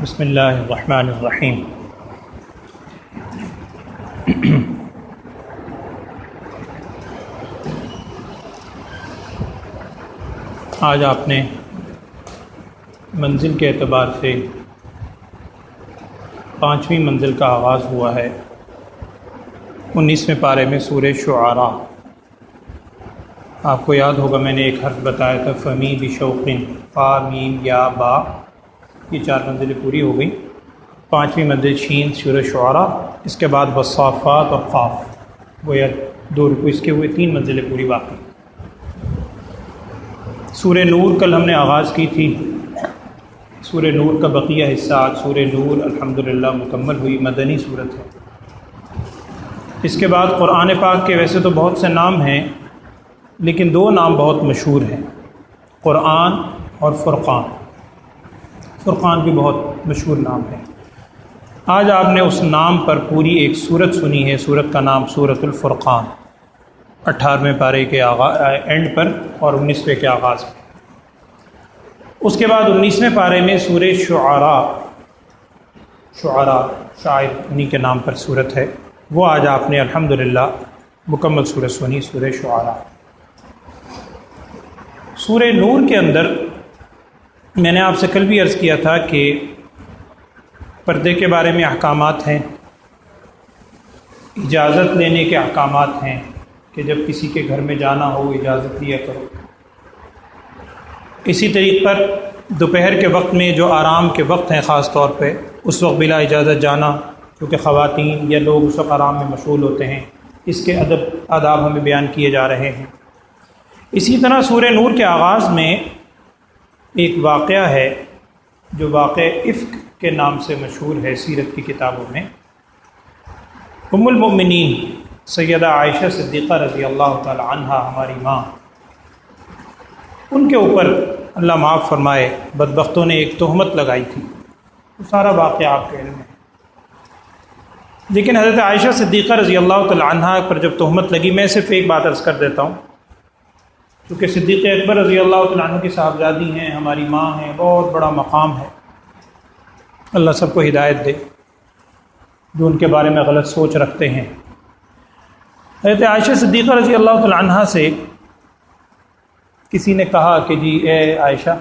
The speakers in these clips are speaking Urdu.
بسم اللہ الرحمن الرحیم۔ آج آپ نے منزل کے اعتبار سے 5ویں منزل کا آغاز ہوا ہے 19ویں پارے میں سورہ شعراء۔ آپ کو یاد ہوگا میں نے ایک حرف بتایا تھا فمی بشوقن، فا میم یا با، یہ 4 منزلیں پوری ہو گئیں۔ 5ویں منزل شین سورہ شعراء، اس کے بعد والصافات اور قاف، وہ یا 2 رکوع اس کے ہوئے 3 منزلیں پوری باقی۔ سورہ نور کل ہم نے آغاز کی تھی، سورہ نور کا بقیہ حصہ آج سورہ نور الحمدللہ مکمل ہوئی، مدنی صورت ہے۔ اس کے بعد قرآن پاک کے ویسے تو بہت سے نام ہیں، لیکن 2 نام بہت مشہور ہیں، قرآن اور فرقان۔ فرقان بھی بہت مشہور نام ہے۔ آج آپ نے اس نام پر پوری ایک سورت سنی ہے، سورت کا نام سورۃ الفرقان، 18ویں پارے کے اینڈ پر اور 19ویں کے آغاز میں۔ اس کے بعد 19ویں پارے میں سورہ شعراء، شاعر انہی کے نام پر سورت ہے، وہ آج آپ نے الحمدللہ مکمل سورت سنی، سورہ شعراء۔ سورہ نور کے اندر میں نے آپ سے کل بھی عرض کیا تھا کہ پردے کے بارے میں احکامات ہیں، اجازت لینے کے احکامات ہیں کہ جب کسی کے گھر میں جانا ہو اجازت لیا کرو۔ اسی طریقے پر دوپہر کے وقت میں جو آرام کے وقت ہیں خاص طور پہ، اس وقت بلا اجازت جانا، کیونکہ خواتین یا لوگ اس وقت آرام میں مشغول ہوتے ہیں، اس کے آداب ہمیں بیان کیے جا رہے ہیں۔ اسی طرح سورہ نور کے آغاز میں ایک واقعہ ہے جو واقعہ افک کے نام سے مشہور ہے سیرت کی کتابوں میں۔ ام المؤمنین سیدہ عائشہ صدیقہ رضی اللہ تعالی عنہا، ہماری ماں، ان کے اوپر اللہ معاف فرمائے بدبختوں نے ایک تہمت لگائی تھی، وہ سارا واقعہ آپ کے علم میں ہے۔ لیکن حضرت عائشہ صدیقہ رضی اللہ تعالی عنہا پر جب تہمت لگی، میں صرف ایک بات عرض کر دیتا ہوں، کیونکہ صدیق اکبر رضی اللہ تعالیٰ عنہ کی صاحبزادی ہیں، ہماری ماں ہیں، بہت بڑا مقام ہے، اللہ سب کو ہدایت دے جو ان کے بارے میں غلط سوچ رکھتے ہیں۔ حضرت عائشہ صدیقہ رضی اللہ تعالیٰ عنہ سے کسی نے کہا کہ جی اے عائشہ،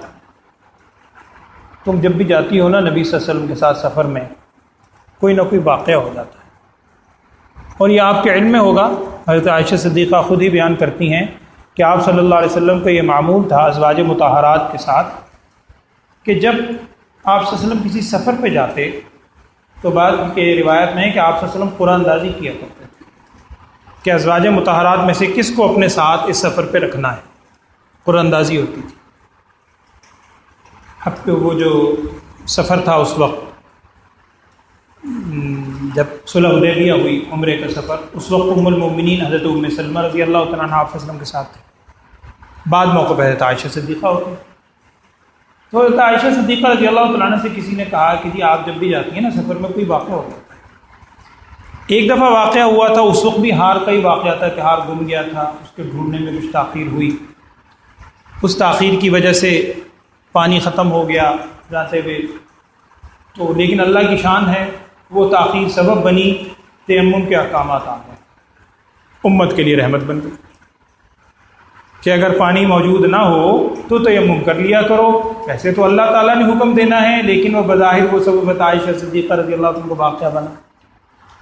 تم جب بھی جاتی ہو نا نبی صلی اللہ علیہ وسلم کے ساتھ سفر میں، کوئی نہ کوئی واقعہ ہو جاتا ہے، اور یہ آپ کے علم میں ہوگا۔ حضرت عائشہ صدیقہ خود ہی بیان کرتی ہیں کہ آپ صلی اللہ علیہ وسلم کا یہ معمول تھا ازواج مطہرات کے ساتھ کہ جب آپ صلی اللہ علیہ وسلم کسی سفر پہ جاتے تو بعد کے روایت میں ہے کہ آپ صلی اللہ علیہ وسلم قرآن اندازی کیا کرتے تھے کہ ازواج مطہرات میں سے کس کو اپنے ساتھ اس سفر پہ رکھنا ہے، قرآن اندازی ہوتی تھی۔ اب وہ جو سفر تھا اس وقت جب صلح حدیبیہ ہوئی، عمرے کا سفر، اس وقت ام المؤمنین حضرت ام سلمہ رضی اللہ تعالیٰ عنہ آپ صلی اللہ علیہ وسلم کے ساتھ تھے، بعد موقع پہ حضرت عائشہ صدیقہ ہوتی۔ تو حضرت عائشہ صدیقہ رضی اللہ تعالیٰ عنہ سے کسی نے کہا کہ جی آپ جب بھی جاتی ہیں نا سفر میں، کوئی واقعہ ہو جاتا ہے۔ ایک دفعہ واقعہ ہوا تھا، اس وقت بھی ہار کا ہی واقعہ تھا کہ ہار گم گیا تھا، اس کے ڈھونڈنے میں کچھ تاخیر ہوئی، اس تاخیر کی وجہ سے پانی ختم ہو گیا جاتے ہوئے، تو لیکن اللہ کی شان ہے، وہ تاخیر سبب بنی تیمم کے احکامات آ گئے، امت کے لیے رحمت بن گئی کہ اگر پانی موجود نہ ہو تو تیمم کر لیا کرو۔ ویسے تو اللہ تعالیٰ نے حکم دینا ہے، لیکن وہ بظاہر وہ سبب عائشہ صدیقہ رضی اللہ عنہ کو واقعہ بنا۔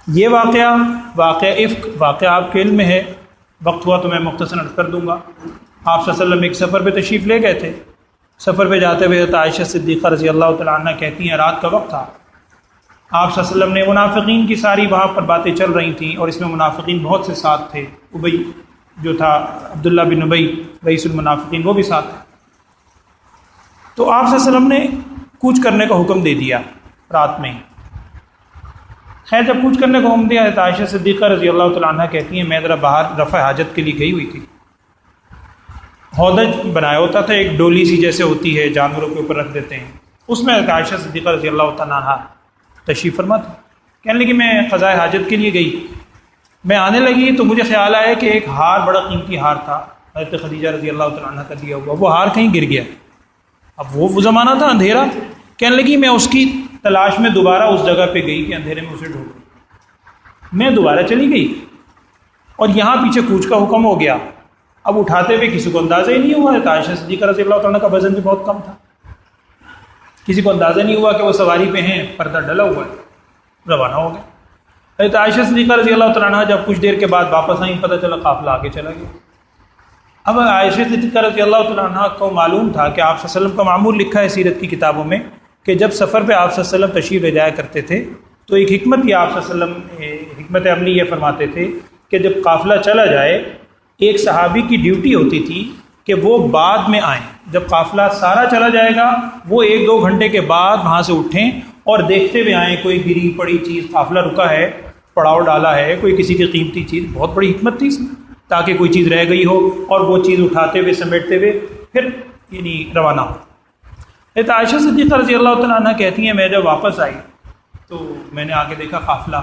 یہ واقعہ افک واقعہ آپ کے علم میں ہے، وقت ہوا تو میں مختصراً عرض کر دوں گا۔ آپ صلی اللہ علیہ وسلم ایک سفر پہ تشریف لے گئے تھے، سفر پہ جاتے ہوئے عائشہ صدیقہ رضی اللہ تعالیٰ عنہ کہتی ہیں رات کا وقت تھا، آپ صلی اللہ علیہ وسلم نے منافقین کی ساری وہاں پر باتیں چل رہی تھیں، اور اس میں منافقین بہت سے ساتھ تھے، ابی جو تھا عبداللہ بن ابی رئیس المنافقین، وہ بھی ساتھ تھے۔ تو آپ صلی اللہ علیہ وسلم نے کوچ کرنے کا حکم دے دیا رات میں ہی۔ خیر جب کوچ کرنے کا حکم دیا ہے تو عائشہ صدیقہ رضی اللہ تعالیٰ عنہ کہتی ہیں میں ذرا باہر رفع حاجت کے لیے گئی ہوئی تھی، ہودج بنایا ہوتا تھا، ایک ڈولی سی جیسے ہوتی ہے جانوروں کے اوپر رکھ دیتے ہیں، اس میں عائشہ صدیقہ رضی اللہ تعالیٰ عنہ تشریف فرما تھا۔ کہنے لگی میں قضاء حاجت کے لیے گئی، میں آنے لگی تو مجھے خیال آیا کہ ایک ہار، بڑا قیمتی ہار تھا حضرت خدیجہ رضی اللہ تعالیٰ عنہ کا دیا ہوا، وہ ہار کہیں گر گیا۔ اب وہ زمانہ تھا اندھیرا، کہنے لگی میں اس کی تلاش میں دوبارہ اس جگہ پہ گئی کہ اندھیرے میں اسے ڈھونڈ، میں دوبارہ چلی گئی اور یہاں پیچھے کوچ کا حکم ہو گیا. اب اٹھاتے ہوئے کسی کو اندازہ ہی نہیں ہوا. عائشہ صدیقہ رضی اللہ تعالیٰ کا وزن بھی بہت کم تھا، کسی کو اندازہ نہیں ہوا کہ وہ سواری پہ ہیں، پردہ ڈلا ہوا ہے. روانہ ہو گئے. حضرت عائشہ صدیقہ رضی اللہ تعالیٰ عنہ جب کچھ دیر کے بعد واپس آئیں، پتہ چلا قافلہ آگے چلا گیا. اب عائشہ صدیقہ رضی اللہ تعالیٰ عنہ کو معلوم تھا کہ آپ صلی اللہ علیہ وسلم کا معمول لکھا ہے سیرت کی کتابوں میں کہ جب سفر پہ آپ صلی اللہ علیہ وسلم تشریف لے جایا کرتے تھے تو ایک حکمت یہ آپ صلی اللہ علیہ وسلم حکمت عملی یہ فرماتے تھے کہ جب قافلہ چلا جائے ایک صحابی کی ڈیوٹی ہوتی تھی کہ وہ بعد میں آئیں. جب قافلہ سارا چلا جائے گا وہ 1-2 گھنٹے کے بعد وہاں سے اٹھیں اور دیکھتے ہوئے آئیں کوئی گری پڑی چیز، قافلہ رکا ہے، پڑاؤ ڈالا ہے، کوئی کسی کی قیمتی چیز. بہت بڑی حکمت تھی اس میں، تاکہ کوئی چیز رہ گئی ہو اور وہ چیز اٹھاتے ہوئے سمیٹتے ہوئے پھر روانہ ہو. حضرت عائشہ صدیقہ رضی اللہ تعالیٰ عنہ کہتی ہیں میں جب واپس آئی تو میں نے آگے دیکھا قافلہ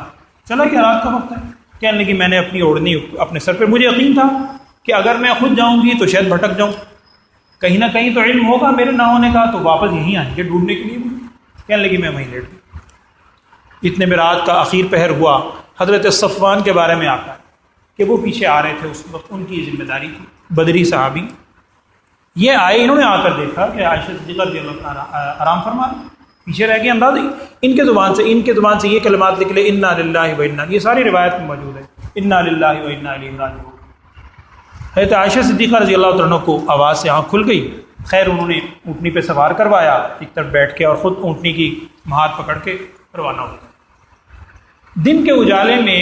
چلا کہ رات کا وقت ہے. کہنے لگی میں نے اپنی اوڑھنی اپنے سر پہ، مجھے یقین تھا کہ اگر میں خود جاؤں گی تو شاید بھٹک جاؤں، کہیں نہ کہیں تو علم ہوگا میرے نہ ہونے کا، تو واپس یہیں آئیں گے ڈھونڈنے کے لیے. کہنے لگی میں وہیں لیٹ گئی. اتنے میں رات کا آخر پہر ہوا. حضرت صفوان کے بارے میں آتا ہے کہ وہ پیچھے آ رہے تھے، اس وقت ان کی ذمہ داری تھی، بدری صحابی. یہ آئے، انہوں نے آ کر دیکھا کہ عائشہ صدیقہ رضی اللہ عنہ آرام فرما رہے، پیچھے رہ گئے. انداز ان کے زبان سے یہ کلمات نکلے انا للہ و انا، یہ ساری روایت میں موجود ہے، انا للہ و انا الیہ راجعون. حضرت عائشہ صدیقہ رضی اللہ عنہ کو آواز سے آنکھ کھل گئی. خیر انہوں نے اونٹنی پہ سوار کروایا ایک طرف بیٹھ کے اور خود اونٹنی کی مہار پکڑ کے روانہ ہو گئے. دن کے اجالے میں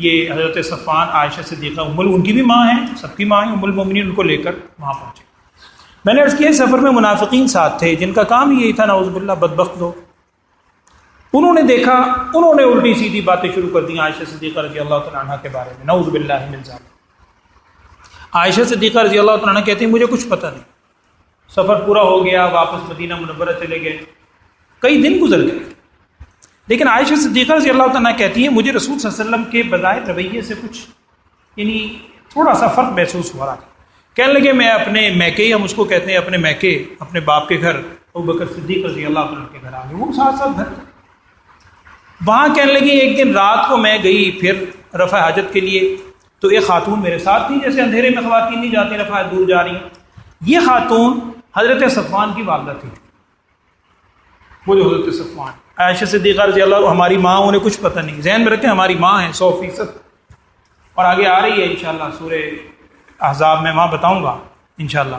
یہ حضرت صفوان عائشہ صدیقہ ان کی بھی ماں ہیں، سب کی ماں ہیں، ام المومنین، ان کو لے کر وہاں پہنچے. میں نے عرض کیا سفر میں منافقین ساتھ تھے جن کا کام یہی تھا نعوذ باللہ بدبخت لوگ. انہوں نے دیکھا، انہوں نے الٹی سیدھی باتیں شروع کر دیں عائشہ صدیقہ رضی اللہ تعالیٰ عنہ کے بارے میں، نعوذ باللہ من ذالک. عائشہ صدیقہ رضی اللہ تعالیٰ عنہ کہتی ہیں مجھے کچھ پتہ نہیں، سفر پورا ہو گیا، واپس مدینہ منورہ چلے گئے، کئی دن گزر گئے. لیکن عائشہ صدیقہ رضی اللہ تعالیٰ عنہ کہتی ہیں مجھے رسول صلی اللہ علیہ وسلم کے بظاہر رویے سے کچھ تھوڑا سا فرق محسوس ہو رہا تھا. کہنے لگے میں اپنے میکے، ہم اس کو کہتے ہیں اپنے میکے، اپنے باپ کے گھر ابوبکر صدیق رضی اللہ عنہ کے گھر آ گئے، وہ ساتھ ساتھ گھر. وہاں کہنے لگی ایک دن رات کو میں گئی پھر رفع حاجت کے لیے، تو ایک خاتون میرے ساتھ تھی، جیسے اندھیرے میں خواتین نہیں جاتی رفع حاجت، دور جا رہی ہیں. یہ خاتون حضرت صفوان کی والدہ تھی. وہ جو حضرت صفوان، عائشہ صدیقہ رضی اللہ، ہماری ماں، انہیں کچھ پتہ نہیں، ذہن میں رکھیں ہماری ماں ہیں 100%. اور آگے آ رہی ہے انشاءاللہ سورہ احزاب میں، وہاں بتاؤں گا انشاءاللہ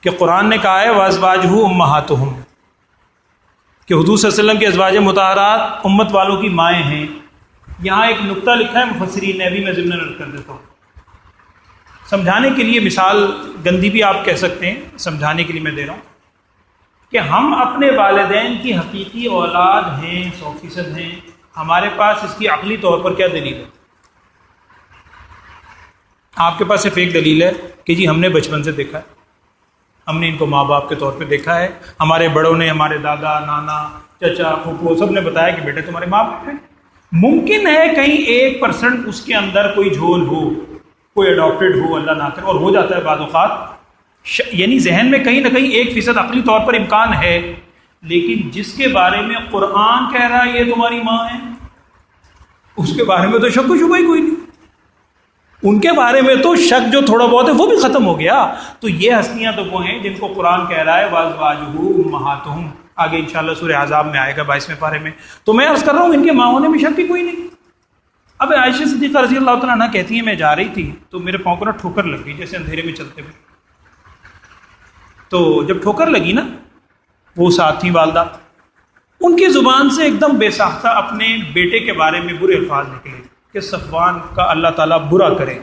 کہ قرآن نے کہا ہے وَأَزْوَاجُهُ أُمَّهَاتُهُمْ، کہ حضور صلی اللہ علیہ وسلم کے ازواج مطہرات امت والوں کی مائیں ہیں. یہاں ایک نقطہ لکھا ہے مفسرین نے، ابھی میں ضمن رد کر دیتا ہوں سمجھانے کے لیے، مثال گندی بھی آپ کہہ سکتے ہیں، سمجھانے کے لیے میں دے رہا ہوں کہ ہم اپنے والدین کی حقیقی اولاد ہیں، 100% ہیں. ہمارے پاس اس کی عقلی طور پر کیا دلیل ہے؟ آپ کے پاس صرف ایک دلیل ہے کہ جی ہم نے بچپن سے دیکھا ہے، ہم نے ان کو ماں باپ کے طور پہ دیکھا ہے، ہمارے بڑوں نے، ہمارے دادا، نانا، چچا، پھوپھو سب نے بتایا کہ بیٹے تمہارے ماں باپ ہیں. ممکن ہے کہیں 1% اس کے اندر کوئی جھول ہو، کوئی اڈاپٹیڈ ہو، اللہ نہ کرے، اور ہو جاتا ہے بعض اوقات، یعنی ذہن میں کہیں نہ کہیں 1% عقلی طور پر امکان ہے. لیکن جس کے بارے میں قرآن کہہ رہا ہے یہ تمہاری ماں ہے، اس کے بارے میں تو شک و شبہ ہی کوئی نہیں. ان کے بارے میں تو شک جو تھوڑا بہت ہے وہ بھی ختم ہو گیا. تو یہ ہستیاں تو وہ ہیں جن کو قرآن کہہ رہا ہے وَأَزْوَاجُهُ أُمَّهَاتُهُمْ. آگے انشاءاللہ سورہ احزاب میں آئے گا 22ویں پارے میں. تو میں عرض کر رہا ہوں ان کے ماں ہونے میں شک ہی کوئی نہیں. اب عائشہ صدیقہ رضی اللہ تعالیٰ عنہ کہتی ہیں میں جا رہی تھی تو میرے پاؤں کو نا ٹھوکر لگ گئی، جیسے اندھیرے میں چلتے ہوئے. تو جب ٹھوکر لگی نا، وہ ساتھ تھیں والدہ، ان کی زبان سے ایک دم بے ساختہ اپنے بیٹے کے بارے میں برے الفاظ نکلے کہ صفوان کا اللہ تعالیٰ برا کرے.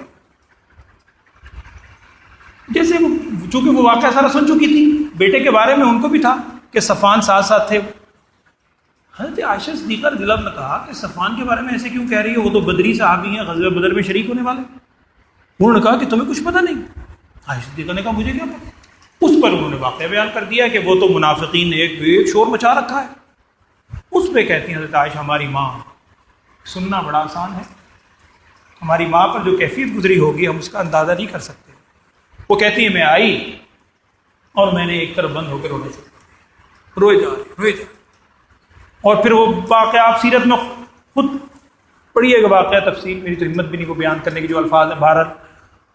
جیسے چونکہ وہ واقعہ سارا سن چکی تھی، بیٹے کے بارے میں ان کو بھی تھا کہ صفوان ساتھ ساتھ تھے. حضرت عائشہ صدیقہ رضی اللہ عنہ نے کہا کہ صفوان کے بارے میں ایسے کیوں کہہ رہی ہے، وہ تو بدری صحابی ہیں، غزوہ بدر میں شریک ہونے والے. انہوں نے کہا کہ تمہیں کچھ پتہ نہیں. عائشہ صدیقہ نے کہا مجھے کیا پتہ. اس پر انہوں نے واقعہ بیان کر دیا کہ وہ تو منافقین نے ایک شور مچا رکھا ہے. اس پہ کہتی ہیں حضرت عائشہ ہماری ماں. سننا بڑا آسان ہے، ہماری ماں پر جو کیفیت گزری ہوگی ہم اس کا اندازہ نہیں کر سکتے. وہ کہتی ہے میں آئی اور میں نے ایک طرف بند ہو کے رونے چھوڑا، روئے جا رہے اور پھر وہ واقعہ آپ سیرت میں خود پڑھیے گا واقعہ تفصیل، میری تو ہمت بھی نہیں وہ بیان کرنے کی جو الفاظ ہیں. بہرحال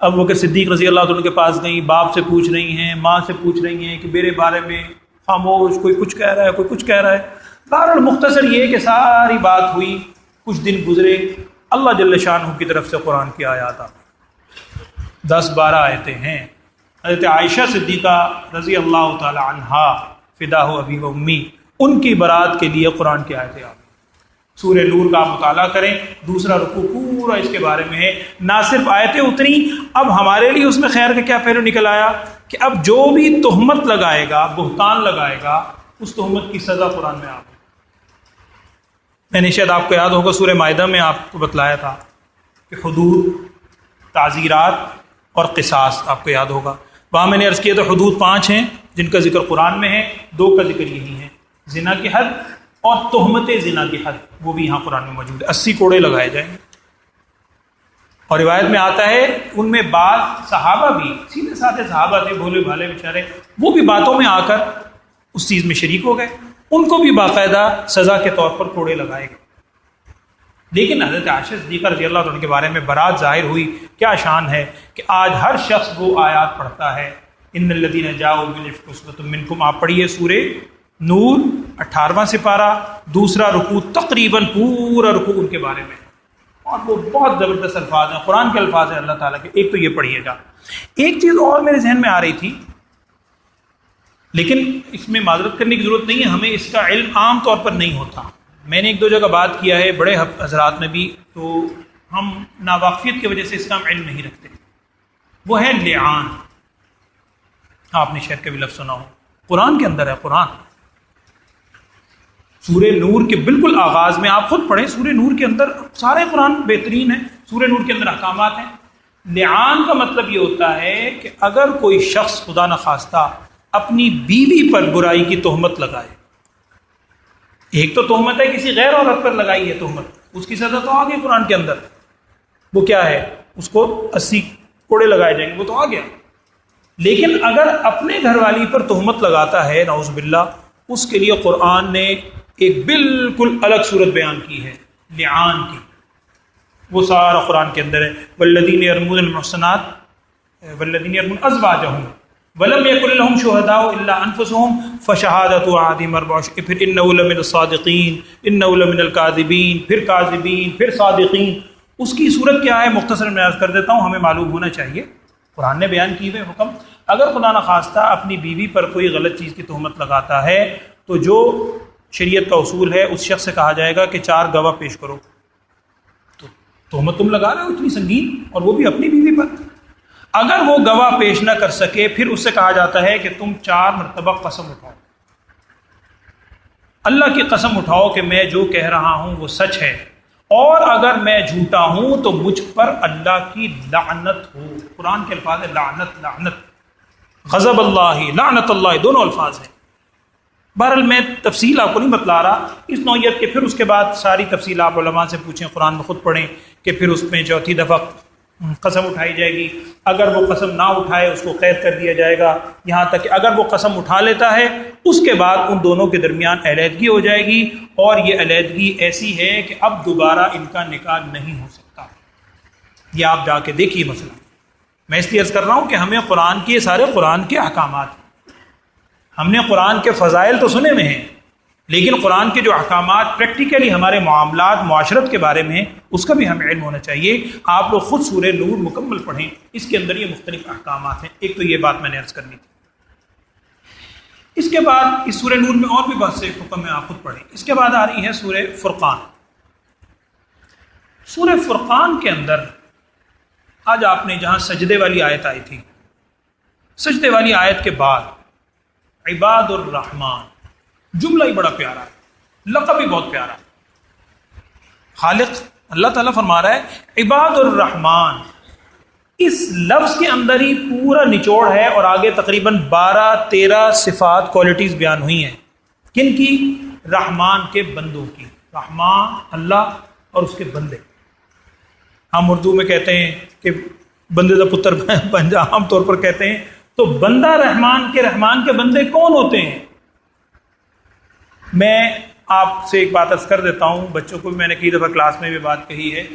اب وہ کہ صدیق رضی اللہ عنہ کے پاس گئیں، باپ سے پوچھ رہی ہیں، ماں سے پوچھ رہی ہیں کہ میرے بارے میں خاموش، کوئی کچھ کہہ رہا ہے، کوئی کچھ کہہ رہا ہے. بہرحال مختصر یہ کہ ساری بات ہوئی، کچھ دن گزرے، اللہ جل شانہ کی طرف سے قرآن کی آیات آ 10-12 آیتیں ہیں. حضرت عائشہ صدیقہ رضی اللہ تعالی عنہا فداہ ابی و امی، ان کی برات کے لیے قرآن کی آیتیں آ گئی. سورہ نور کا آپ مطالعہ کریں، دوسرا رکوع پورا اس کے بارے میں ہے. نہ صرف آیتیں اتری، اب ہمارے لیے اس میں خیر کا کیا پہلو نکل آیا کہ اب جو بھی تہمت لگائے گا، بہتان لگائے گا، اس تہمت کی سزا قرآن میں آ گئی. میں نے شاید آپ کو یاد ہوگا سورہ مائدہ میں آپ کو بتلایا تھا کہ حدود، تعزیرات اور قصاص آپ کو یاد ہوگا. وہاں میں نے عرض کیا تو حدود 5 ہیں جن کا ذکر قرآن میں ہے، 2 کا ذکر یہی ہے، زنا کی حد اور تہمت زنا کی حد، وہ بھی یہاں قرآن میں موجود ہے. 80 کوڑے لگائے جائیں گے. اور روایت میں آتا ہے ان میں بعض صحابہ بھی، سیدھے سادھے صحابہ تھے، بھولے بھالے بیچارے، وہ بھی باتوں میں آ کر اس چیز میں شریک ہو گئے، ان کو بھی باقاعدہ سزا کے طور پر کوڑے لگائے گئے. لیکن حضرت عائشہ صدیقہ رضی اللہ عنہ کے بارے میں برات ظاہر ہوئی. کیا شان ہے کہ آج ہر شخص وہ آیات پڑھتا ہے، ان الذین جاؤوا بالافک عصبۃ منکم. آپ پڑھیے سورہ نور 18واں سپارہ، دوسرا رکوع، تقریباً پورا رکوع ان کے بارے میں، اور وہ بہت زبردست الفاظ ہیں، قرآن کے الفاظ ہیں اللہ تعالیٰ کے. ایک تو یہ پڑھیے گا. ایک چیز اور میرے ذہن میں آ رہی تھی، لیکن اس میں معذرت کرنے کی ضرورت نہیں ہے، ہمیں اس کا علم عام طور پر نہیں ہوتا. میں نے 1-2 جگہ بات کیا ہے بڑے حضرات میں بھی، تو ہم ناواقفیت کی وجہ سے اس کا ہم علم نہیں رکھتے. وہ ہے لعان. آپ نے شاید کبھی لفظ سنا ہو، قرآن کے اندر ہے. قرآن سورہ نور کے بالکل آغاز میں آپ خود پڑھیں، سورہ نور کے اندر سارے قرآن بہترین ہیں، سورہ نور کے اندر احکامات ہیں. لعان کا مطلب یہ ہوتا ہے کہ اگر کوئی شخص خدا نخواستہ اپنی بیوی پر برائی کی تہمت لگائے. ایک تو تہمت ہے کسی غیر عورت پر لگائی ہے تہمت، اس کی سزا تو آ گئی قرآن کے اندر، وہ کیا ہے، اس کو 80 کوڑے لگائے جائیں گے، وہ تو آ گیا. لیکن اگر اپنے گھر والی پر تہمت لگاتا ہے نعوذ باللہ، اس کے لیے قرآن نے ایک بالکل الگ صورت بیان کی ہے لعان کی. وہ سارا قرآن کے اندر ہے. والذین یرمون المحصنات والذین یرمون ازواجہم ولم یکن لہم شہداء الا انفسہم فشہادۃ احدہم 4، پھر انہ لمن الصادقین انہ لمن الکاذبین، پھر کاذبین، پھر صادقین. اس کی صورت کیا ہے مختصر میں عرض کر دیتا ہوں، ہمیں معلوم ہونا چاہیے. قرآن نے بیان کی ہوئے حکم، اگر خدا نخواستہ اپنی بیوی پر کوئی غلط چیز کی تہمت لگاتا ہے تو جو شریعت کا اصول ہے، اس شخص سے کہا جائے گا کہ 4 گواہ پیش کرو. تو تہمت تم لگا رہے ہو اتنی سنگین، اور وہ بھی اپنی بیوی پر. اگر وہ گواہ پیش نہ کر سکے، پھر اس سے کہا جاتا ہے کہ تم 4 مرتبہ قسم اٹھاؤ، اللہ کی قسم اٹھاؤ کہ میں جو کہہ رہا ہوں وہ سچ ہے، اور اگر میں جھوٹا ہوں تو مجھ پر اللہ کی لعنت ہو. قرآن کے الفاظ ہے لعنت، لعنت، غضب اللہ، لعنت اللہ، دونوں الفاظ ہیں. بہرحال میں تفصیل آپ کو نہیں بتلا رہا اس نوعیت کے. پھر اس کے بعد ساری تفصیل آپ علماء سے پوچھیں، قرآن میں خود پڑھیں کہ پھر اس میں 4تھی دفعہ قسم اٹھائی جائے گی. اگر وہ قسم نہ اٹھائے اس کو قید کر دیا جائے گا، یہاں تک کہ اگر وہ قسم اٹھا لیتا ہے اس کے بعد ان دونوں کے درمیان علیحدگی ہو جائے گی، اور یہ علیحدگی ایسی ہے کہ اب دوبارہ ان کا نکاح نہیں ہو سکتا. یہ آپ جا کے دیکھیے مسئلہ. میں اس لیے عرض کر رہا ہوں کہ ہمیں قرآن کے سارے قرآن کے احکامات، ہم نے قرآن کے فضائل تو سنے میں ہیں، لیکن قرآن کے جو احکامات پریکٹیکلی ہمارے معاملات، معاشرت کے بارے میں، اس کا بھی ہمیں علم ہونا چاہیے. آپ لوگ خود سورہ نور مکمل پڑھیں، اس کے اندر یہ مختلف احکامات ہیں. ایک تو یہ بات میں نے عرض کرنی تھی. اس کے بعد اس سورہ نور میں اور بھی بہت سے حکم ہیں، آپ خود پڑھیں. اس کے بعد آ رہی ہے سورہ فرقان. سورہ فرقان کے اندر آج آپ نے جہاں سجدے والی آیت آئی تھی، سجدے والی آیت کے بعد عباد الرحمن، جملہ ہی بڑا پیارا ہے، لقب بھی بہت پیارا ہے. خالق اللہ تعالیٰ فرما رہا ہے عباد الرحمن. اس لفظ کے اندر ہی پورا نچوڑ ہے، اور آگے تقریباً 12-13 صفات، کوالٹیز بیان ہوئی ہیں. کن کی؟ رحمان کے بندوں کی. رحمان اللہ اور اس کے بندے. ہم اردو میں کہتے ہیں کہ بندے دا پتر بن جا، عام طور پر کہتے ہیں. تو بندہ رحمان کے بندے کون ہوتے ہیں؟ میں آپ سے ایک بات عرض کر دیتا ہوں، بچوں کو بھی میں نے کئی دفعہ کلاس میں بھی بات کہی ہے۔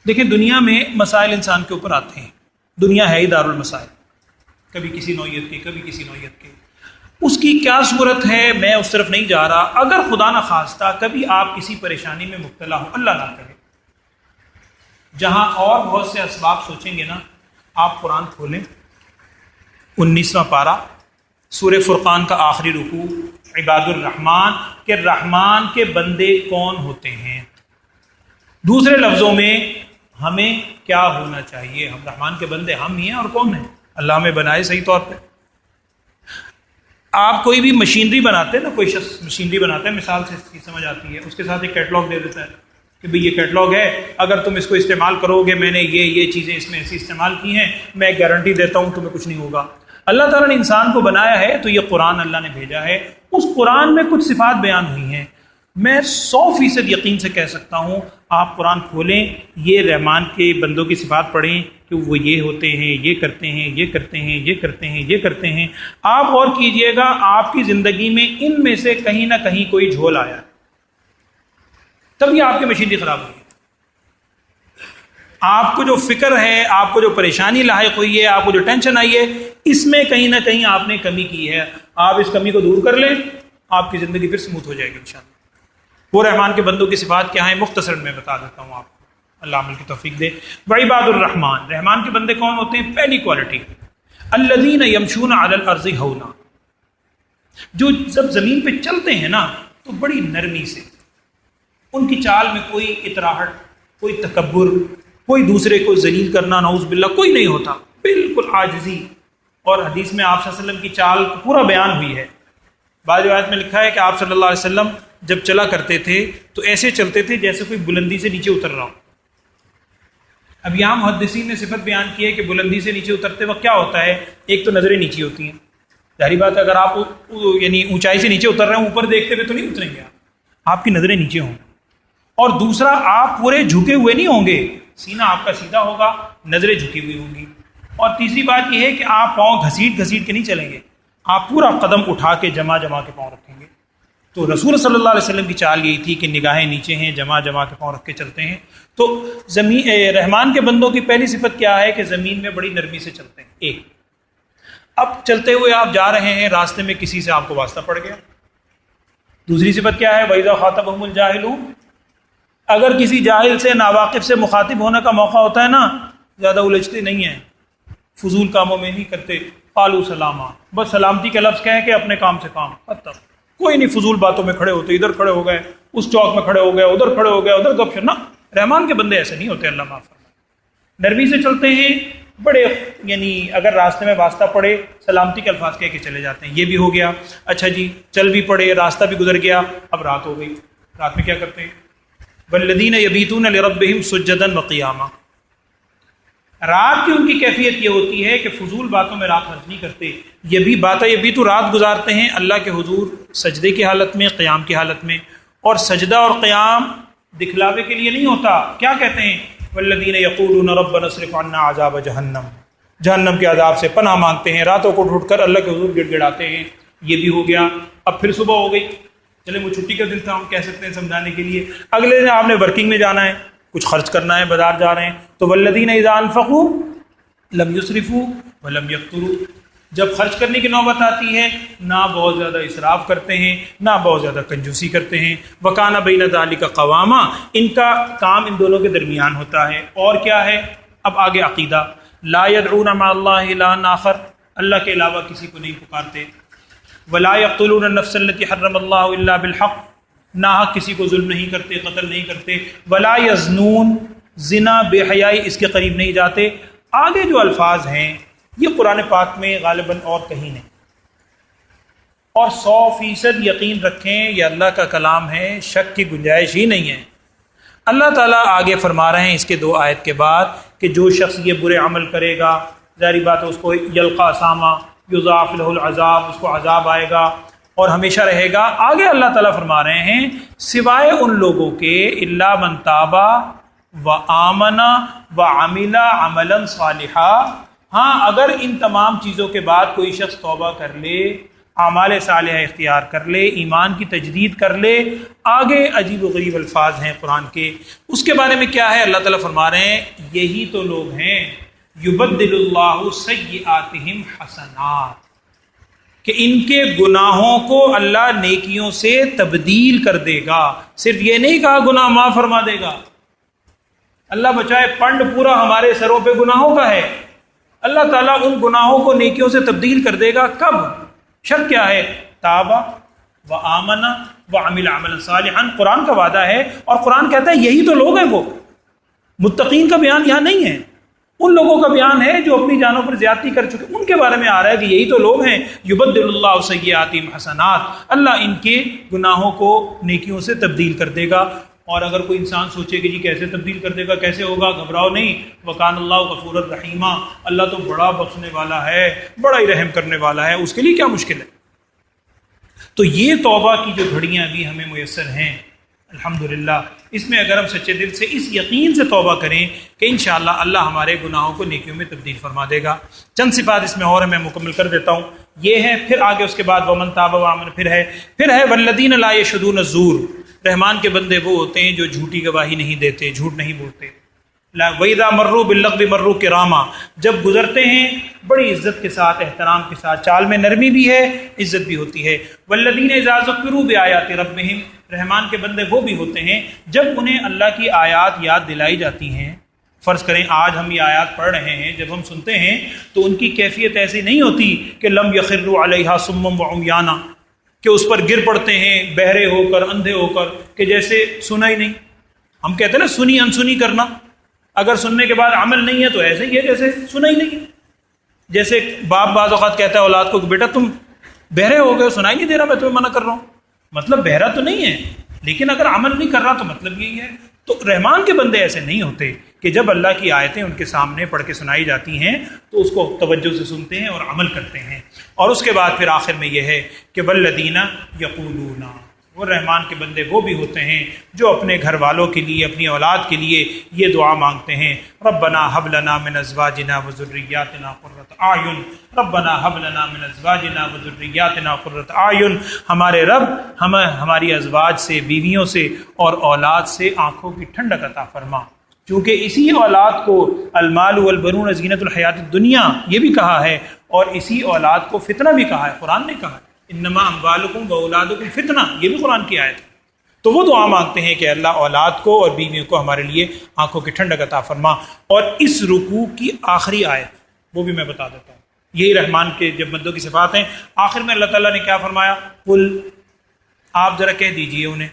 دیکھیں دنیا میں مسائل انسان کے اوپر آتے ہیں، دنیا ہے ہی دار المسائل، کبھی کسی نوعیت کے کبھی کسی نوعیت کے۔ اس کی کیا صورت ہے میں اس طرف نہیں جا رہا، اگر خدا نہ خواستہ کبھی آپ کسی پریشانی میں مبتلا ہوں، اللہ نہ کرے، جہاں اور بہت سے اسباب سوچیں گے نا، آپ قرآن کھولیں 19واں پارہ سورہ فرقان کا آخری رکوع، عباد الرحمن کہ رحمان کے بندے کون ہوتے ہیں، دوسرے لفظوں میں ہمیں کیا ہونا چاہیے، ہم رحمان کے بندے ہم ہی ہیں اور کون ہیں، اللہ ہمیں بنائے صحیح طور پہ۔ آپ کوئی بھی مشینری بناتے ہیں نا، کوئی شخص مشینری بناتا ہے، مثال سے اس کی سمجھ آتی ہے، اس کے ساتھ ایک کیٹلاگ دے دیتا ہے کہ بھئی یہ کیٹلاگ ہے، اگر تم اس کو استعمال کرو گے، میں نے یہ چیزیں اس میں ایسی استعمال کی ہیں، میں گارنٹی دیتا ہوں تمہیں کچھ نہیں ہوگا۔ اللہ تعالیٰ نے انسان کو بنایا ہے تو یہ قرآن اللہ نے بھیجا ہے، اس قرآن میں کچھ صفات بیان ہوئی ہیں، میں 100% یقین سے کہہ سکتا ہوں آپ قرآن کھولیں، یہ رحمان کے بندوں کی صفات پڑھیں کہ وہ یہ ہوتے ہیں، یہ کرتے ہیں، یہ کرتے ہیں، یہ کرتے ہیں، یہ کرتے ہیں، آپ غور کیجئے گا آپ کی زندگی میں ان میں سے کہیں نہ کہیں کوئی جھول آیا، تب یہ آپ کی مشینری خراب ہوئی ہے۔ آپ کو جو فکر ہے، آپ کو جو پریشانی لاحق ہوئی ہے، آپ کو جو ٹینشن آئی ہے، اس میں کہیں نہ کہیں آپ نے کمی کی ہے، آپ اس کمی کو دور کر لیں، آپ کی زندگی پھر سموتھ ہو جائے گی انشاءاللہ۔ وہ رحمان کے بندوں کی صفات کیا ہیں مختصر میں بتا دیتا ہوں آپ کو، اللہ عمل کی توفیق دے۔ وعباد الرحمن، رحمان کے بندے کون ہوتے ہیں؟ پہلی کوالٹی الذین یمشون علی الارض ہونا، جو جب زمین پہ چلتے ہیں نا تو بڑی نرمی سے، ان کی چال میں کوئی اتراہٹ، کوئی تکبر، کوئی دوسرے کو ذلیل کرنا نعوذ باللہ کوئی نہیں ہوتا، بالکل عاجزی۔ اور حدیث میں آپ صلی اللہ علیہ وسلم کی چال پورا بیان ہوئی ہے، بعض روایت میں لکھا ہے کہ آپ صلی اللہ علیہ وسلم جب چلا کرتے تھے تو ایسے چلتے تھے جیسے کوئی بلندی سے نیچے اتر رہا ہو۔ اب یہاں محدثین نے صفت بیان کی ہے کہ بلندی سے نیچے اترتے وقت کیا ہوتا ہے، ایک تو نظریں نیچی ہوتی ہیں، ظاہری بات ہے اگر آپ یعنی اونچائی سے نیچے اتر رہے ہیں، اوپر دیکھتے ہوئے تو نہیں اتریں گے، آپ کی نظریں نیچے ہوں، اور دوسرا آپ پورے جھکے ہوئے نہیں ہوں گے، سینہ آپ کا سیدھا ہوگا، نظریں جھکی ہوئی ہوں گی، اور تیسری بات یہ ہے کہ آپ پاؤں گھسیٹ گھسیٹ کے نہیں چلیں گے، آپ پورا قدم اٹھا کے جمع کے پاؤں رکھیں گے۔ تو رسول صلی اللہ علیہ وسلم کی چال یہی تھی کہ نگاہیں نیچے ہیں، جمع کے پاؤں رکھ کے چلتے ہیں۔ تو رحمان کے بندوں کی پہلی صفت کیا ہے کہ زمین میں بڑی نرمی سے چلتے ہیں۔ ایک، اب چلتے ہوئے آپ جا رہے ہیں، راستے میں کسی سے آپ کو واسطہ پڑ گیا۔ دوسری صفت کیا ہے؟ وَإِذَا خَاطَبَهُمُ الْجَاهِلُونَ، اگر کسی جاہل سے، ناواقف سے مخاطب ہونے کا موقع ہوتا ہے نا، زیادہ الجھتے نہیں ہیں، فضول کاموں میں نہیں کرتے، قالوا سلاما، بس سلامتی کا لفظ کہیں کہ اپنے کام سے کام ختم، کوئی نہیں فضول باتوں میں کھڑے ہوتے، ادھر کھڑے ہو گئے، اس چوک میں کھڑے ہو گئے، ادھر کھڑے ہو گئے، ادھر گپ شپ، نہ، رحمان کے بندے ایسے نہیں ہوتے، اللہ معاف فرمائے، نرمی سے چلتے ہیں، بڑے یعنی اگر راستے میں واسطہ پڑے سلامتی کے الفاظ کہہ کے چلے جاتے ہیں۔ یہ بھی ہو گیا، اچھا جی چل بھی پڑے، راستہ بھی گزر گیا، اب رات ہو گئی، رات میں کیا کرتے ہیں؟ والذین یبیتون لربہم سجدا وقیاما، رات کی ان کی کیفیت یہ ہوتی ہے کہ فضول باتوں میں رات خرچ نہیں کرتے، یہ بھی تو رات گزارتے ہیں اللہ کے حضور سجدے کی حالت میں، قیام کی حالت میں، اور سجدہ اور قیام دکھلاوے کے لیے نہیں ہوتا، کیا کہتے ہیں؟ والذین یقولون ربنا اصرف عنا عذاب جہنم، جہنم کے عذاب سے پناہ مانگتے ہیں، راتوں کو ڈھونڈ کر اللہ کے حضور گڑ گڑاتے ہیں۔ یہ بھی ہو گیا، اب پھر صبح ہو گئی، چلے وہ چھٹی کا دن تھا، ہم کہہ سکتے ہیں سمجھانے کے لیے، اگلے دن آپ نے ورکنگ میں جانا ہے، کچھ خرچ کرنا ہے، بازار جا رہے ہیں، تو والذین اذا انفقوا لم یسرفوا ولم یقتروا، جب خرچ کرنے کی نوبت آتی ہے نہ بہت زیادہ اسراف کرتے ہیں، نہ بہت زیادہ کنجوسی کرتے ہیں، وکان بین ذلک قواما، ان کا کام ان دونوں کے درمیان ہوتا ہے۔ اور کیا ہے؟ اب آگے عقیدہ، لا یدعون مع اللہ الہا آخر، اللہ کے علاوہ کسی کو نہیں پکارتے، ولا یقتلون النفس التي حرم اللہ الا بالحق، ناحق کسی کو ظلم نہیں کرتے، قتل نہیں کرتے، ولا یزنون، زنا بے حیائی اس کے قریب نہیں جاتے۔ آگے جو الفاظ ہیں یہ قرآن پاک میں غالباً اور کہیں نہیں، اور 100% یقین رکھیں یہ اللہ کا کلام ہے، شک کی گنجائش ہی نہیں ہے۔ اللہ تعالیٰ آگے فرما رہے ہیں اس کے 2 آیت کے بعد کہ جو شخص یہ برے عمل کرے گا، ظاہری بات ہے اس کو یلقا ساما، یضاعف لہ العذاب، اس کو عذاب آئے گا اور ہمیشہ رہے گا۔ آگے اللہ تعالیٰ فرما رہے ہیں سوائے ان لوگوں کے الا من تابا وآمن وعمل عملا صالحا، ہاں اگر ان تمام چیزوں کے بعد کوئی شخص توبہ کر لے اعمال صالحہ اختیار کر لے، ایمان کی تجدید کر لے۔ آگے عجیب و غریب الفاظ ہیں قرآن کے، اس کے بارے میں کیا ہے؟ اللہ تعالیٰ فرما رہے ہیں یہی تو لوگ ہیں یبدل اللہ سیئاتہم حسنات، کہ ان کے گناہوں کو اللہ نیکیوں سے تبدیل کر دے گا۔ صرف یہ نہیں کہا گناہ معاف فرما دے گا، اللہ بچائے پنڈ پورا ہمارے سروں پہ گناہوں کا ہے، اللہ تعالیٰ ان گناہوں کو نیکیوں سے تبدیل کر دے گا۔ کب؟ شرط کیا ہے؟ تابا و آمنا و عمل عملا صالحا، قرآن کا وعدہ ہے، اور قرآن کہتا ہے یہی تو لوگ ہیں۔ وہ متقین کا بیان یہاں نہیں ہے، ان لوگوں کا بیان ہے جو اپنی جانوں پر زیادتی کر چکے، ان کے بارے میں آ رہا ہے کہ یہی تو لوگ ہیں یبدل اللہ سیئاتہم حسنات، اللہ ان کے گناہوں کو نیکیوں سے تبدیل کر دے گا۔ اور اگر کوئی انسان سوچے کہ جی کیسے تبدیل کر دے گا، کیسے ہوگا، گھبراؤ نہیں، وکان اللہ غفورا رحیما، اللہ تو بڑا بخشنے والا ہے، بڑا ہی رحم کرنے والا ہے، اس کے لیے کیا مشکل ہے؟ تو یہ توبہ کی جو گھڑیاں ابھی ہمیں میسر ہیں الحمدللہ، اس میں اگر ہم سچے دل سے اس یقین سے توبہ کریں کہ انشاءاللہ اللہ ہمارے گناہوں کو نیکیوں میں تبدیل فرما دے گا۔ چند صفات اس میں اور میں مکمل کر دیتا ہوں، یہ ہے، پھر آگے اس کے بعد ومن تاب وآمن، پھر ہے والذین لا یشهدون الزور، رحمان کے بندے وہ ہوتے ہیں جو جھوٹی گواہی نہیں دیتے، جھوٹ نہیں بولتے۔ وَإِذَا مَرُّوا بِاللَّغْوِ مَرُّوا كِرَامًا، جب گزرتے ہیں بڑی عزت کے ساتھ، احترام کے ساتھ، چال میں نرمی بھی ہے، عزت بھی ہوتی ہے۔ وَالَّذِينَ إِذَا ذُكِّرُوا بِآيَاتِ رَبِّهِمْ، رحمان کے بندے وہ بھی ہوتے ہیں جب انہیں اللہ کی آیات یاد دلائی جاتی ہیں۔ فرض کریں آج ہم یہ آیات پڑھ رہے ہیں، جب ہم سنتے ہیں تو ان کی کیفیت ایسی نہیں ہوتی کہ لم یخروا علیہا صما وعمیانا، کہ اس پر گر پڑتے ہیں بہرے ہو کر، اندھے ہو کر، کہ جیسے سنا ہی نہیں۔ ہم کہتے ہیں نا سنی انسنی کرنا، اگر سننے کے بعد عمل نہیں ہے تو ایسے ہی ہے جیسے سنا ہی نہیں۔ جیسے باپ بعض اوقات کہتا ہے اولاد کو کہ بیٹا تم بہرے ہو گئے، سنائی نہیں دے رہا، میں تمہیں منع کر رہا ہوں، مطلب بہرا تو نہیں ہے، لیکن اگر عمل نہیں کر رہا تو مطلب یہی ہے۔ تو رحمان کے بندے ایسے نہیں ہوتے کہ جب اللہ کی آیتیں ان کے سامنے پڑھ کے سنائی جاتی ہیں تو اس کو توجہ سے سنتے ہیں اور عمل کرتے ہیں۔ اور اس کے بعد پھر آخر میں یہ ہے کہ والذین یقولون، وہ رحمان کے بندے وہ بھی ہوتے ہیں جو اپنے گھر والوں کے لیے، اپنی اولاد کے لیے یہ دعا مانگتے ہیں، ربنا هب لنا من ازواجنا وذریاتنا قرۃ اعین، ربنا هب لنا من ازواجنا وذریاتنا قرۃ اعین، ہمارے رب ہمیں ہماری ازواج سے، بیویوں سے اور اولاد سے آنکھوں کی ٹھنڈک عطا فرما، کیونکہ اسی اولاد کو المال والبنون زینت الحیات الدنیا یہ بھی کہا ہے، اور اسی اولاد کو فتنہ بھی کہا ہے، قرآن نے کہا ہے انما اموالکم واولادکم فتنہ، یہ بھی قرآن کی آیت ہے۔ تو وہ دعا مانگتے ہیں کہ اللہ اولاد کو اور بیویوں کو ہمارے لیے آنکھوں کی ٹھنڈک عطا فرما۔ اور اس رکوع کی آخری آیت وہ بھی میں بتا دیتا ہوں، یہی رحمان کے جب بندوں کی صفات ہیں، آخر میں اللہ تعالیٰ نے کیا فرمایا؟ قل، آپ ذرا کہہ دیجئے انہیں،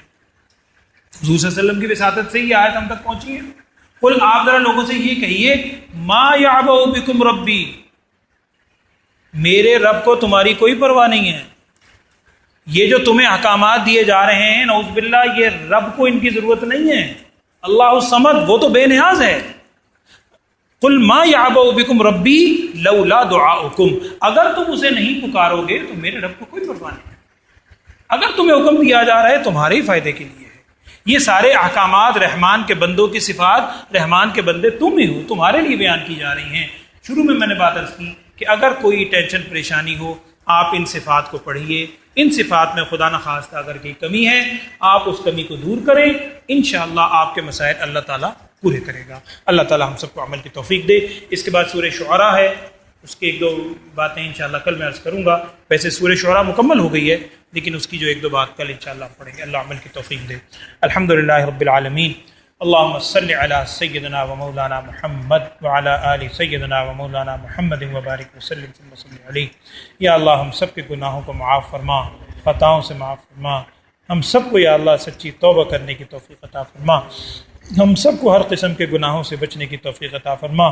حضور صلی اللہ علیہ وسلم کی وساطت سے یہ آیت ہم تک پہنچی ہے، قل، آپ ذرا لوگوں سے یہ کہیے ما یعبأ بکم ربی، میرے رب کو تمہاری کوئی پرواہ نہیں ہے، یہ جو تمہیں احکامات دیے جا رہے ہیں نعوذ باللہ یہ رب کو ان کی ضرورت نہیں ہے، اللہ الصمد وہ تو بے نیاز ہے۔ قل ما یعبأ بکم ربی لولا دعاؤکم، اگر تم اسے نہیں پکارو گے تو میرے رب کو کوئی پرواہ نہیں ہے، اگر تمہیں حکم دیا جا رہا ہے تمہارے ہی فائدے کے لیے ہے۔ یہ سارے احکامات رحمان کے بندوں کی صفات، رحمان کے بندے تم ہی ہو، تمہارے لیے بیان کی جا رہی ہیں۔ شروع میں نے بات عرض کی کہ اگر کوئی ٹینشن پریشانی ہو آپ ان صفات کو پڑھیے، ان صفات میں خدا نخواستہ اگر کوئی کمی ہے آپ اس کمی کو دور کریں، انشاءاللہ آپ کے مسائل اللہ تعالیٰ پورے کرے گا۔ اللہ تعالیٰ ہم سب کو عمل کی توفیق دے۔ اس کے بعد سورہ شعراء ہے، اس کی ایک دو باتیں انشاءاللہ کل میں عرض کروں گا، ویسے سورہ شعراء مکمل ہو گئی ہے لیکن اس کی جو ایک دو بات کل انشاءاللہ ہم پڑھیں گے۔ اللہ عمل کی توفیق دے۔ الحمدللہ رب العالمین، اللہم صلی علی سیدنا و مولانا محمد وعلی آل سیدنا و مولانا محمد وبارک وسلم ثم صلی علیہ۔ یا اللہ ہم سب کے گناہوں کو معاف فرما، خطاؤں سے معاف فرما، ہم سب کو یا اللہ سچی توبہ کرنے کی توفیق عطا فرما، ہم سب کو ہر قسم کے گناہوں سے بچنے کی توفیق عطا فرما،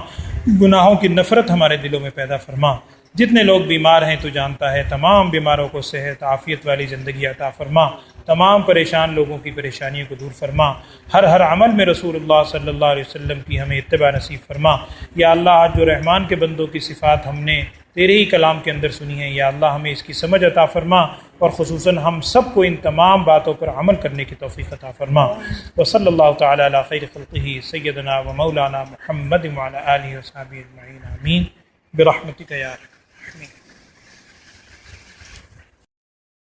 گناہوں کی نفرت ہمارے دلوں میں پیدا فرما۔ جتنے لوگ بیمار ہیں تو جانتا ہے، تمام بیماروں کو صحت عافیت والی زندگی عطا فرما، تمام پریشان لوگوں کی پریشانیوں کو دور فرما، ہر عمل میں رسول اللہ صلی اللہ علیہ وسلم کی ہمیں اتباع نصیب فرما۔ یا اللہ آج جو رحمان کے بندوں کی صفات ہم نے تیرے ہی کلام کے اندر سنی ہیں، یا اللہ ہمیں اس کی سمجھ عطا فرما، اور خصوصاً ہم سب کو ان تمام باتوں پر عمل کرنے کی توفیق عطا فرما۔ وصلی اللہ تعالی علی خیر خلقہ سیدنا و مولانا محمد وعلی آلہ وصحبہ اجمعین، آمین برحمتک یا ارحم الراحمین۔